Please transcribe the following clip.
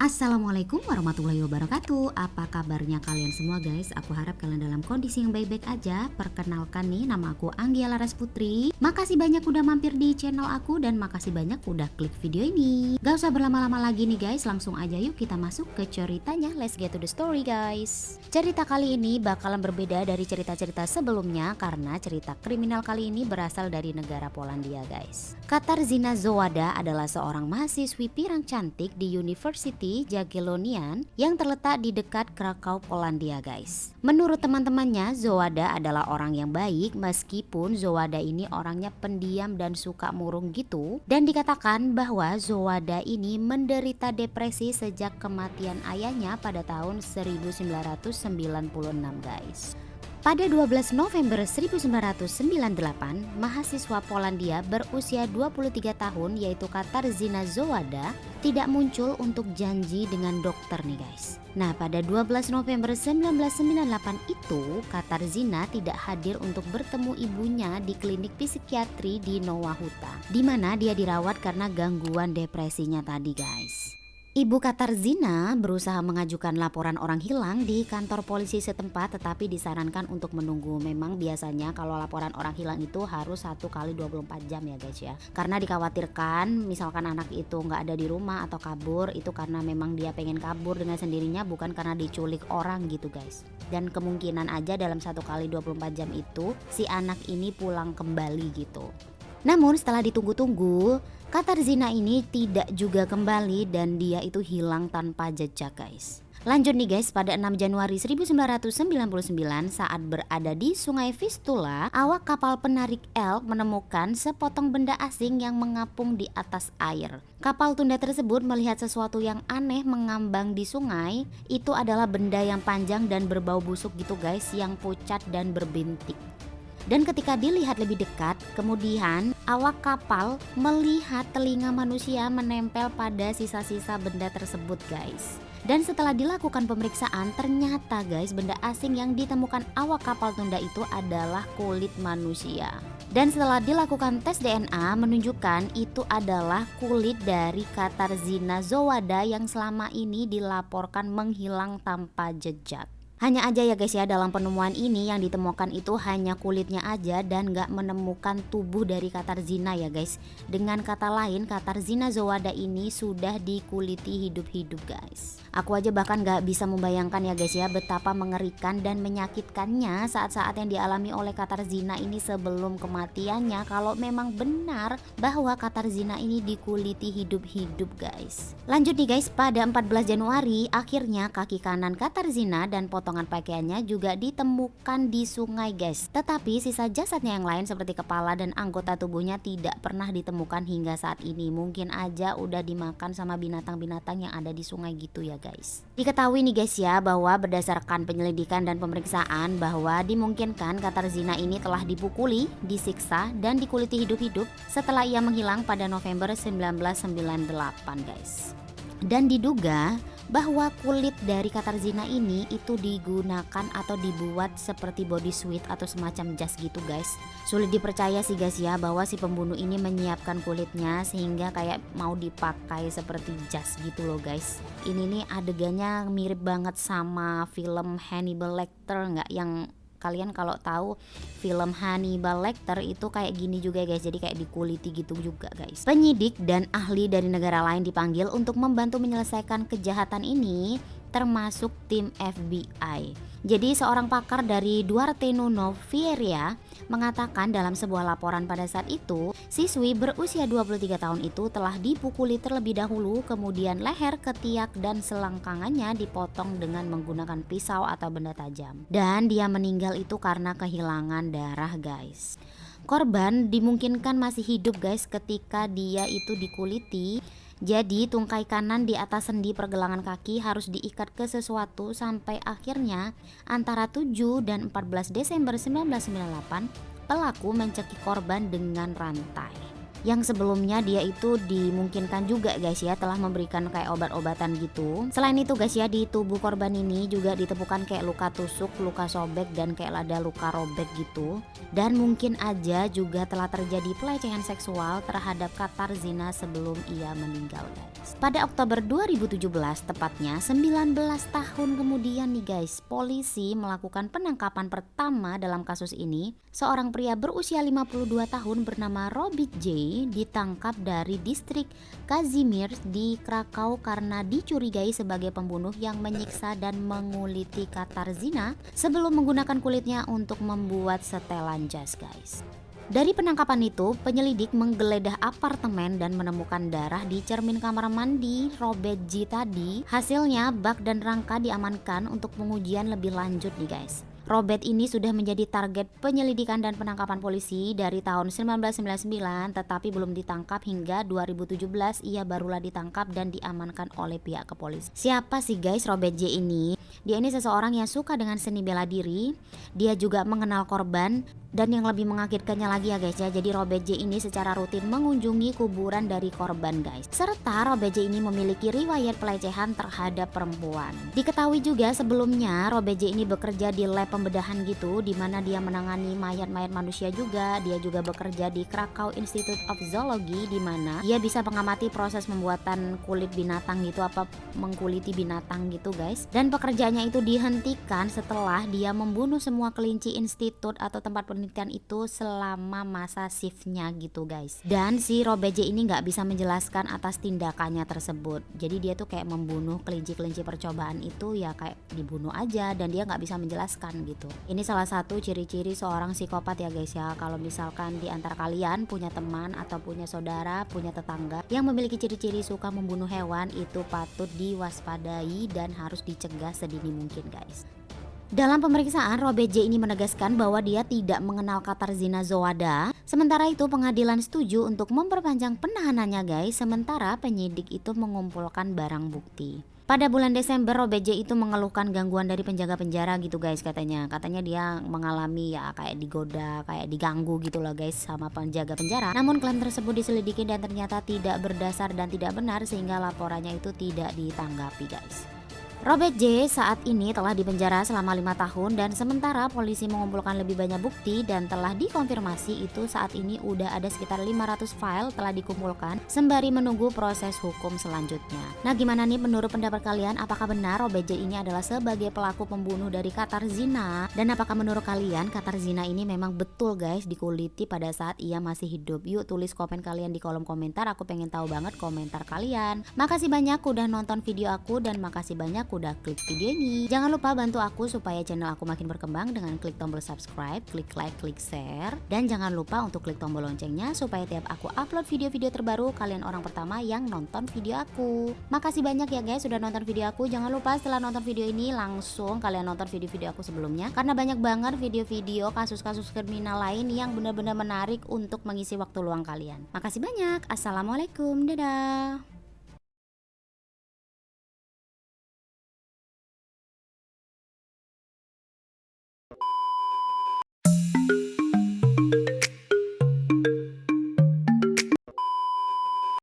Assalamualaikum warahmatullahi wabarakatuh. Apa kabarnya kalian semua guys? Aku harap kalian dalam kondisi yang baik-baik aja. Perkenalkan nih, nama aku Anggia Laras Putri. Makasih banyak udah mampir di channel aku dan makasih banyak udah klik video ini. Gak usah berlama-lama lagi nih guys, langsung aja yuk kita masuk ke ceritanya. Let's get to the story guys. Cerita kali ini bakalan berbeda dari cerita-cerita sebelumnya karena cerita kriminal kali ini berasal dari negara Polandia guys. Katarzyna Zowada adalah seorang mahasiswi pirang cantik di University Jagiellonian yang terletak di dekat Krakow, Polandia guys. Menurut teman-temannya, Zowada adalah orang yang baik meskipun Zowada ini orangnya pendiam dan suka murung gitu. Dan dikatakan bahwa Zowada ini menderita depresi sejak kematian ayahnya pada tahun 1996 guys. Pada 12 November 1998, mahasiswa Polandia berusia 23 tahun yaitu Katarzyna Zowada tidak muncul untuk janji dengan dokter nih guys. Nah, pada 12 November 1998 itu Katarzyna tidak hadir untuk bertemu ibunya di klinik psikiatri di Nowa Huta, di mana dia dirawat karena gangguan depresinya tadi guys. Ibu Katarzyna berusaha mengajukan laporan orang hilang di kantor polisi setempat tetapi disarankan untuk menunggu. Memang biasanya kalau laporan orang hilang itu harus 1 kali 24 jam ya guys ya. Karena dikhawatirkan misalkan anak itu nggak ada di rumah atau kabur itu karena memang dia pengen kabur dengan sendirinya bukan karena diculik orang gitu guys. Dan kemungkinan aja dalam 1 kali 24 jam itu si anak ini pulang kembali gitu. Namun setelah ditunggu-tunggu, Katarzyna ini tidak juga kembali dan dia itu hilang tanpa jejak guys. Lanjut nih guys, pada 6 Januari 1999 saat berada di Sungai Vistula, awak kapal penarik Elk menemukan sepotong benda asing yang mengapung di atas air. Kapal tunda tersebut melihat sesuatu yang aneh mengambang di sungai. Itu adalah benda yang panjang dan berbau busuk gitu guys, yang pucat dan berbintik. Dan ketika dilihat lebih dekat, kemudian awak kapal melihat telinga manusia menempel pada sisa-sisa benda tersebut guys. Dan setelah dilakukan pemeriksaan, ternyata guys benda asing yang ditemukan awak kapal tunda itu adalah kulit manusia. Dan setelah dilakukan tes DNA menunjukkan itu adalah kulit dari Katarzyna Zowada yang selama ini dilaporkan menghilang tanpa jejak. Hanya aja ya guys ya, dalam penemuan ini yang ditemukan itu hanya kulitnya aja dan gak menemukan tubuh dari Katarzyna ya guys. Dengan kata lain, Katarzyna Zowada ini sudah dikuliti hidup-hidup guys. Aku aja bahkan gak bisa membayangkan ya guys ya betapa mengerikan dan menyakitkannya saat-saat yang dialami oleh Katarzyna ini sebelum kematiannya kalau memang benar bahwa Katarzyna ini dikuliti hidup-hidup guys. Lanjut nih guys, pada 14 Januari akhirnya kaki kanan Katarzyna dan potongan pakaiannya juga ditemukan di sungai guys. Tetapi sisa jasadnya yang lain seperti kepala dan anggota tubuhnya tidak pernah ditemukan hingga saat ini. Mungkin aja udah dimakan sama binatang-binatang yang ada di sungai gitu ya guys. Diketahui nih guys ya bahwa berdasarkan penyelidikan dan pemeriksaan bahwa dimungkinkan Katarzyna ini telah dipukuli, disiksa dan dikuliti hidup-hidup setelah ia menghilang pada November 1998 guys. Dan diduga bahwa kulit dari Katarzyna ini itu digunakan atau dibuat seperti body suit atau semacam jas gitu guys. Sulit dipercaya sih guys ya bahwa si pembunuh ini menyiapkan kulitnya sehingga kayak mau dipakai seperti jas gitu loh guys. Ini nih adegannya mirip banget sama film Hannibal Lecter nggak, yang kalian kalau tahu film Hannibal Lecter itu kayak gini juga guys, jadi kayak dikuliti gitu juga guys. Penyidik dan ahli dari negara lain dipanggil untuk membantu menyelesaikan kejahatan ini, termasuk tim FBI. Jadi seorang pakar dari Duarte Nuno Vieira mengatakan dalam sebuah laporan pada saat itu, siswi berusia 23 tahun itu telah dipukuli terlebih dahulu, kemudian leher, ketiak, dan selangkangannya dipotong dengan menggunakan pisau atau benda tajam. Dan dia meninggal itu karena kehilangan darah guys. Korban dimungkinkan masih hidup guys ketika dia itu dikuliti. Jadi tungkai kanan di atas sendi pergelangan kaki harus diikat ke sesuatu sampai akhirnya antara 7 dan 14 Desember 1998 pelaku mencekik korban dengan rantai. yang sebelumnya dia itu dimungkinkan juga guys ya telah memberikan kayak obat-obatan gitu. Selain itu guys ya, di tubuh korban ini juga ditemukan kayak luka tusuk, luka sobek, dan kayak ada luka robek gitu. Dan mungkin aja juga telah terjadi pelecehan seksual terhadap Katarzyna sebelum ia meninggal guys. Pada Oktober 2017 tepatnya 19 tahun kemudian nih guys, polisi melakukan penangkapan pertama dalam kasus ini. Seorang pria berusia 52 tahun bernama Robert J ditangkap dari distrik Kazimierz di Krakow karena dicurigai sebagai pembunuh yang menyiksa dan menguliti Katarzyna sebelum menggunakan kulitnya untuk membuat setelan jas guys. Dari penangkapan itu, penyelidik menggeledah apartemen dan menemukan darah di cermin kamar mandi Robert J tadi. Hasilnya, bak dan rangka diamankan untuk pengujian lebih lanjut nih guys. Robert ini sudah menjadi target penyelidikan dan penangkapan polisi dari tahun 1999, tetapi belum ditangkap hingga 2017 ia barulah ditangkap dan diamankan oleh pihak kepolisian. Siapa sih guys Robert J ini? Dia ini seseorang yang suka dengan seni bela diri. Dia juga mengenal korban. Dan yang lebih mengakitkannya lagi ya guys ya, jadi Robert J ini secara rutin mengunjungi kuburan dari korban guys. Serta Robert J ini memiliki riwayat pelecehan terhadap perempuan. Diketahui juga sebelumnya Robert J ini bekerja di lab pembedahan gitu, di mana dia menangani mayat-mayat manusia juga. Dia juga bekerja di Krakow Institute of Zoology, di mana dia bisa mengamati proses pembuatan kulit binatang gitu, apa mengkuliti binatang gitu guys. Dan pekerjaannya itu dihentikan setelah dia membunuh semua kelinci institut atau tempat penelitian itu selama masa shiftnya gitu guys. Dan si Robert J ini nggak bisa menjelaskan atas tindakannya tersebut. Jadi dia tuh kayak membunuh kelinci-kelinci percobaan itu ya kayak dibunuh aja, dan dia nggak bisa menjelaskan gitu. Ini salah satu ciri-ciri seorang psikopat ya guys ya. Kalau misalkan di antara kalian punya teman atau punya saudara, punya tetangga yang memiliki ciri-ciri suka membunuh hewan, itu patut diwaspadai dan harus dicegah sedini mungkin guys. Dalam pemeriksaan, Robert J ini menegaskan bahwa dia tidak mengenal Katarzyna Zohada. Sementara itu pengadilan setuju untuk memperpanjang penahanannya guys, sementara penyidik itu mengumpulkan barang bukti. Pada bulan Desember, Robert J itu mengeluhkan gangguan dari penjaga penjara gitu guys katanya. Katanya dia mengalami ya kayak digoda, kayak diganggu gitu loh guys sama penjaga penjara. Namun klaim tersebut diselidiki dan ternyata tidak berdasar dan tidak benar, sehingga laporannya itu tidak ditanggapi guys. Robert J saat ini telah dipenjara selama 5 tahun, dan sementara polisi mengumpulkan lebih banyak bukti dan telah dikonfirmasi itu saat ini udah ada sekitar 500 file telah dikumpulkan sembari menunggu proses hukum selanjutnya. Nah gimana nih menurut pendapat kalian, apakah benar Robert J ini adalah sebagai pelaku pembunuh dari Katarzyna? Dan apakah menurut kalian Katarzyna ini memang betul guys dikuliti pada saat ia masih hidup? Yuk tulis komen kalian di kolom komentar, aku pengen tahu banget komentar kalian. Makasih banyak udah nonton video aku dan makasih banyak udah klik video ini. Jangan lupa bantu aku supaya channel aku makin berkembang dengan klik tombol subscribe, klik like, klik share, dan jangan lupa untuk klik tombol loncengnya supaya tiap aku upload video-video terbaru kalian orang pertama yang nonton video aku. Makasih banyak ya guys sudah nonton video aku. Jangan lupa setelah nonton video ini langsung kalian nonton video-video aku sebelumnya, karena banyak banget video-video kasus-kasus kriminal lain yang benar-benar menarik untuk mengisi waktu luang kalian. Makasih banyak. Assalamualaikum. Dadah.